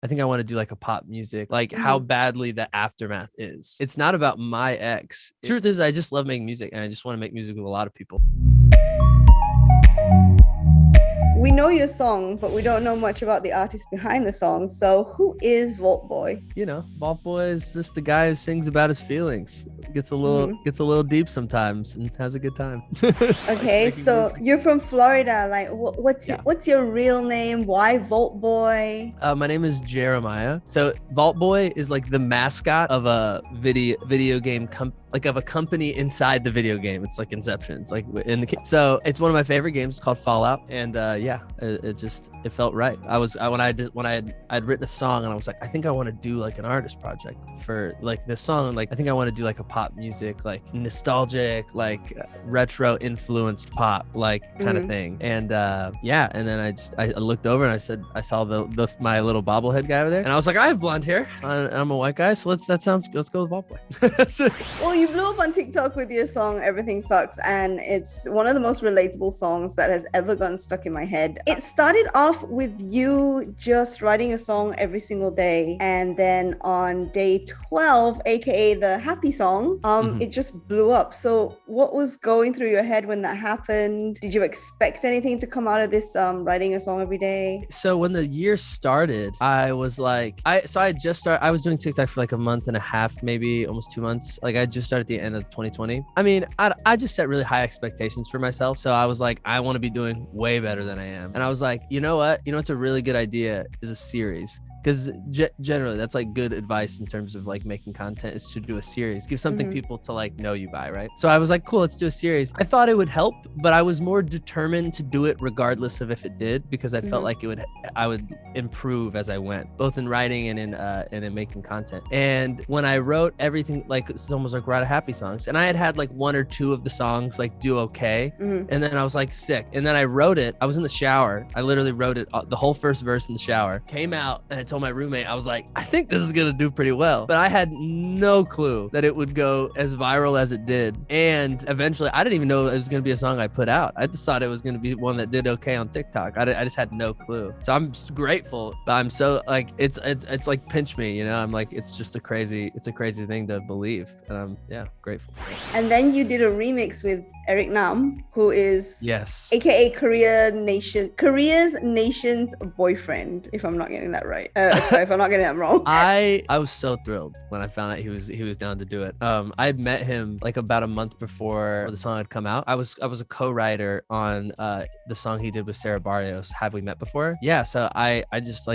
I think I want to do like a pop music, like how badly the aftermath is. It's not about my ex. Truth is, I just love making music and I just want to make music with a lot of people. We know your song, but we don't know much about the artist behind the song. So who is Vaultboy? You know, Vaultboy is just the guy who sings about his feelings. Gets a little deep sometimes and has a good time. Okay, so music. You're from Florida. Like, what's your real name? Why Vaultboy? My name is Jeremiah. So Vaultboy is like the mascot of a video game of a company inside the video game. It's like Inception. It's like so it's one of my favorite games called Fallout, and it felt right. I'd written a song and I was like, I think I want to do like an artist project for like this song. Like I think I want to do like a pop music, like nostalgic, like retro influenced pop, like kind of thing. And and then I looked over and I saw my little bobblehead guy over there, and I was like, I have blonde hair. I'm a white guy, so let's go with Vaultboy. Well, you blew up on TikTok with your song Everything Sucks, and it's one of the most relatable songs that has ever gotten stuck in my head. It started off with you just writing a song every single day, and then on day 12, aka the happy song, it just blew up. So what was going through your head when that happened? Did you expect anything to come out of this writing a song every day? So when the year started, I was like, I was doing TikTok for like a month and a half, maybe almost 2 months. Like I just started at the end of 2020. I mean, I just set really high expectations for myself. So I was like, I want to be doing way better than I am. And I was like, you know what? It's a really good idea is a series. Because generally that's like good advice in terms of like making content is to do a series, give something people to like know you by, right? So I was like, cool, let's do a series. I thought it would help, but I was more determined to do it regardless of if it did, because I felt like I would improve as I went, both in writing and in making content. And when I wrote everything, like it's almost like write a happy songs, and I had like one or two of the songs like do okay, and then I was like sick, and then I wrote it. I was in the shower. I literally wrote it, the whole first verse in the shower. Came out and I told my roommate, I was like, I think this is gonna do pretty well, but I had no clue that it would go as viral as it did. And eventually I didn't even know it was gonna be a song I put out. I just thought it was gonna be one that did okay on TikTok. I just had no clue. So I'm grateful, but I'm so like, it's like pinch me, I'm like, it's a crazy thing to believe, and I'm grateful. And then you did a remix with Eric Nam, who is aka Korea's nation's boyfriend, if I'm not getting that right. If I'm not getting that wrong. I was so thrilled when I found out he was down to do it. I had met him like about a month before the song had come out. I was a co-writer on the song he did with Sarah Barrios, Have We Met Before? Yeah, so I just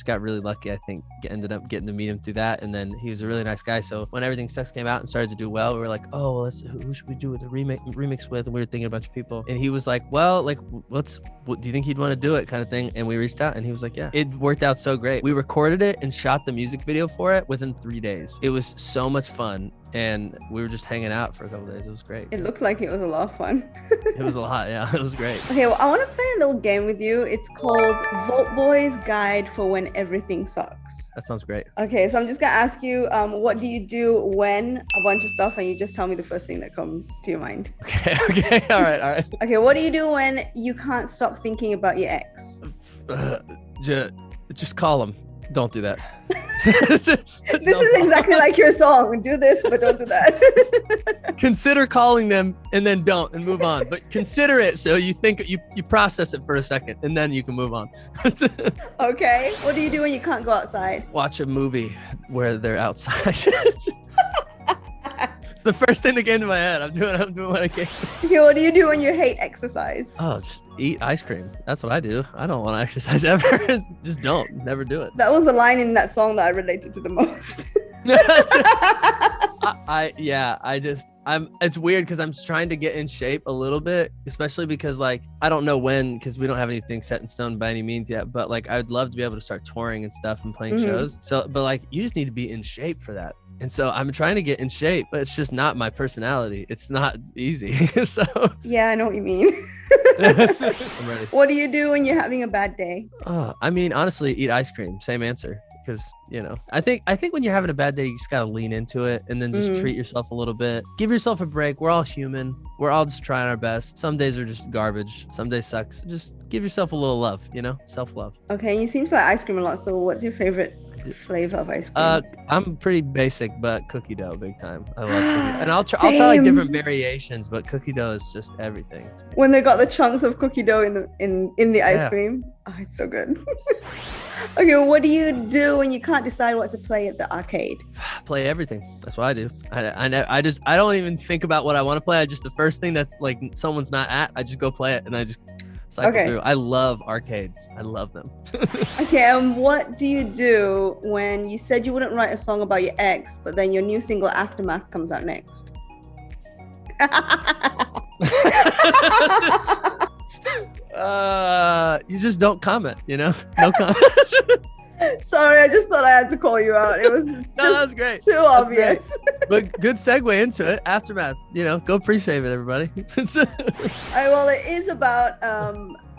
got really lucky. I think ended up getting to meet him through that, and then he was a really nice guy. So when Everything Sucks came out and started to do well, we were like, oh, well, who should we do with a remix with? And we were thinking a bunch of people, and he was like, well, like what do you think he'd want to do it, kind of thing. And we reached out and he was like, yeah. It worked out so great. We recorded it and shot the music video for it within 3 days. It was so much fun, and we were just hanging out for a couple days. It was great. It looked like it was a lot of fun. It was a lot. Yeah, it was great. Okay, well, I want to play a little game with you. It's called Vaultboy's Guide for When Everything Sucks. That sounds great. Okay, so I'm just gonna ask you, what do you do when a bunch of stuff, and you just tell me the first thing that comes to your mind. Okay, all right. Okay, what do you do when you can't stop thinking about your ex? Just call him. Don't do that. This is exactly like your song. Do this, but don't do that. Consider calling them and then don't, and move on. But consider it, so you think you process it for a second, and then you can move on. Okay. What do you do when you can't go outside? Watch a movie where they're outside. It's the first thing that came to my head. I'm doing what I can. Okay, what do you do when you hate exercise? Oh, just eat ice cream. That's what I do. I don't want to exercise ever. Just never do it. That was the line in that song that I related to the most. It's weird because I'm trying to get in shape a little bit, especially because like I don't know when, because we don't have anything set in stone by any means yet, but like I would love to be able to start touring and stuff and playing shows. So but like you just need to be in shape for that. And so I'm trying to get in shape, but it's just not my personality. It's not easy. So Yeah, I know what you mean. I'm ready. What do you do when you're having a bad day? I mean, honestly, eat ice cream. Same answer. Because, you know, I think when you're having a bad day, you just gotta lean into it and then just treat yourself a little bit. Give yourself a break. We're all human. We're all just trying our best. Some days are just garbage. Some days sucks. Just give yourself a little love, you know, self-love. Okay, you seem to like ice cream a lot. So what's your favorite flavor of ice cream? I'm pretty basic, but cookie dough, big time. I love cookie dough. And I'll try like different variations, but cookie dough is just everything. When they got the chunks of cookie dough in the ice cream, oh, it's so good. Okay, what do you do when you can't decide what to play at the arcade? Play everything. That's what I do. I don't even think about what I want to play. The first thing that's like someone's not at, I just go play it and I just cycle through. I love arcades. I love them. Okay, and what do you do when you said you wouldn't write a song about your ex, but then your new single Aftermath comes out next? You just don't comment, you know? No comment. Sorry, I just thought I had to call you out. It was no, that was great. Too obvious. But good segue into it. Aftermath, you know, go pre-save it, everybody. All right, well, it is about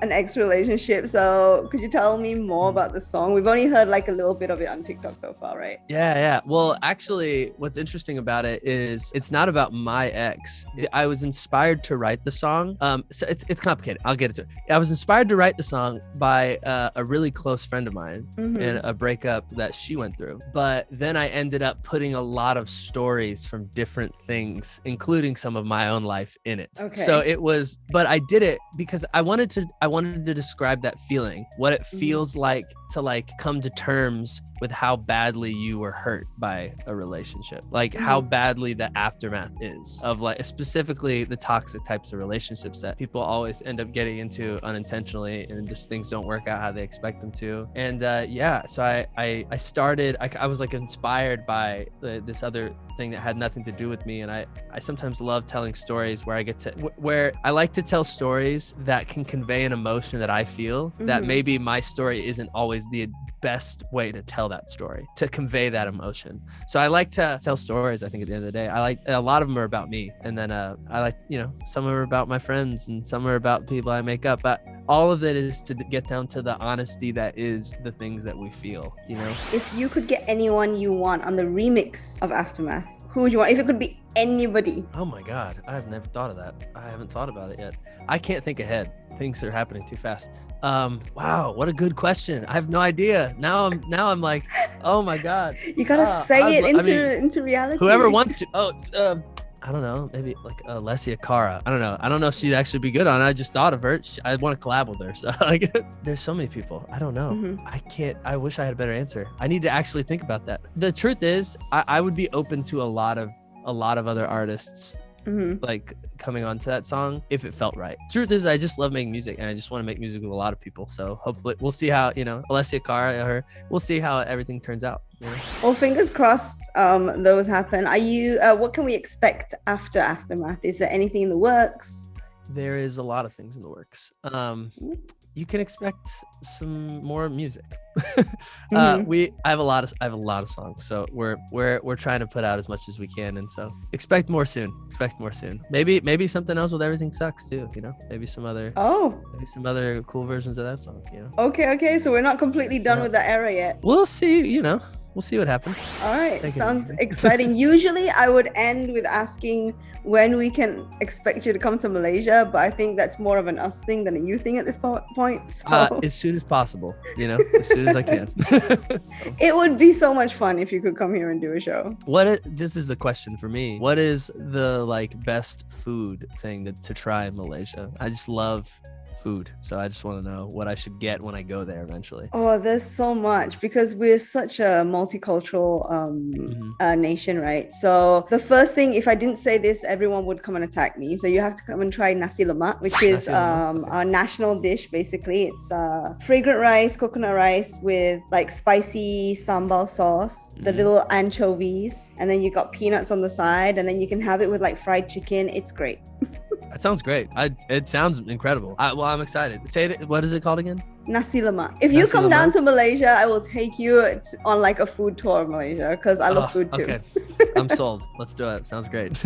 an ex relationship. So could you tell me more about the song? We've only heard like a little bit of it on TikTok so far, right? Yeah. Well, actually, what's interesting about it is it's not about my ex. I was inspired to write the song. So it's complicated. I'll get into it. I was inspired to write the song by a really close friend of mine and a breakup that she went through. But then I ended up putting a lot of stories from different things, including some of my own life in it. Okay. So it was, but I did it because I wanted to describe that feeling, what it feels like to like come to terms with how badly you were hurt by a relationship, like how badly the aftermath is of like specifically the toxic types of relationships that people always end up getting into unintentionally and just things don't work out how they expect them to. And so I started, I was like inspired by this other thing that had nothing to do with me. And I sometimes love telling stories where I like to tell stories that can convey an emotion that I feel that maybe my story isn't always the best way to tell that story, to convey that emotion. So I like to tell stories. I think at the end of the day, I like a lot of them are about me. And then I like, you know, some are about my friends and some are about people I make up, but all of it is to get down to the honesty that is the things that we feel, you know? If you could get anyone you want on the remix of Aftermath, who would you want? If it could be anybody. Oh my God, I've never thought of that. I haven't thought about it yet. I can't think ahead. Things are happening too fast. Wow, what a good question. I have no idea. Now I'm like, oh my God. You gotta say it into reality. Whoever wants to. I don't know, maybe like Alessia Cara. I don't know if she'd actually be good on it. I just thought of her. I want to collab with her. So like, there's so many people. I don't know. I wish I had a better answer. I need to actually think about that. The truth is, I would be open to a lot of other artists like coming onto that song if it felt right. Truth is, I just love making music and I just want to make music with a lot of people. So hopefully we'll see how, you know, Alessia Cara, we'll see how everything turns out. You know? Well, fingers crossed those happen. Are you, what can we expect after Aftermath? Is there anything in the works? There is a lot of things in the works. You can expect some more music. I have a lot of songs, so we're trying to put out as much as we can, and so expect more soon. Maybe something else with Everything Sucks too, you know, maybe some other cool versions of that song, you know. Okay, so we're not completely done with that era yet. We'll see, you know. We'll see what happens. All right, sounds exciting. Usually I would end with asking when we can expect you to come to Malaysia, but I think that's more of an us thing than a you thing at this point. So. As soon as possible, you know, as soon as I can. It would be so much fun if you could come here and do a show. Just as a question for me, what is the like best food thing to try in Malaysia? I just love food, so I just want to know what I should get when I go there eventually. Oh, there's so much because we're such a multicultural nation, right? So the first thing, if I didn't say this, everyone would come and attack me. So you have to come and try nasi lemak, which is our national dish. Basically, it's fragrant rice, coconut rice with like spicy sambal sauce, the little anchovies, and then you got peanuts on the side, and then you can have it with like fried chicken. It's great. That sounds great. It sounds incredible. I'm excited. Say it. What is it called again? Nasi lemak. If you come down to Malaysia, I will take you on like a food tour of Malaysia because I love food too. Okay. I'm sold. Let's do it. Sounds great.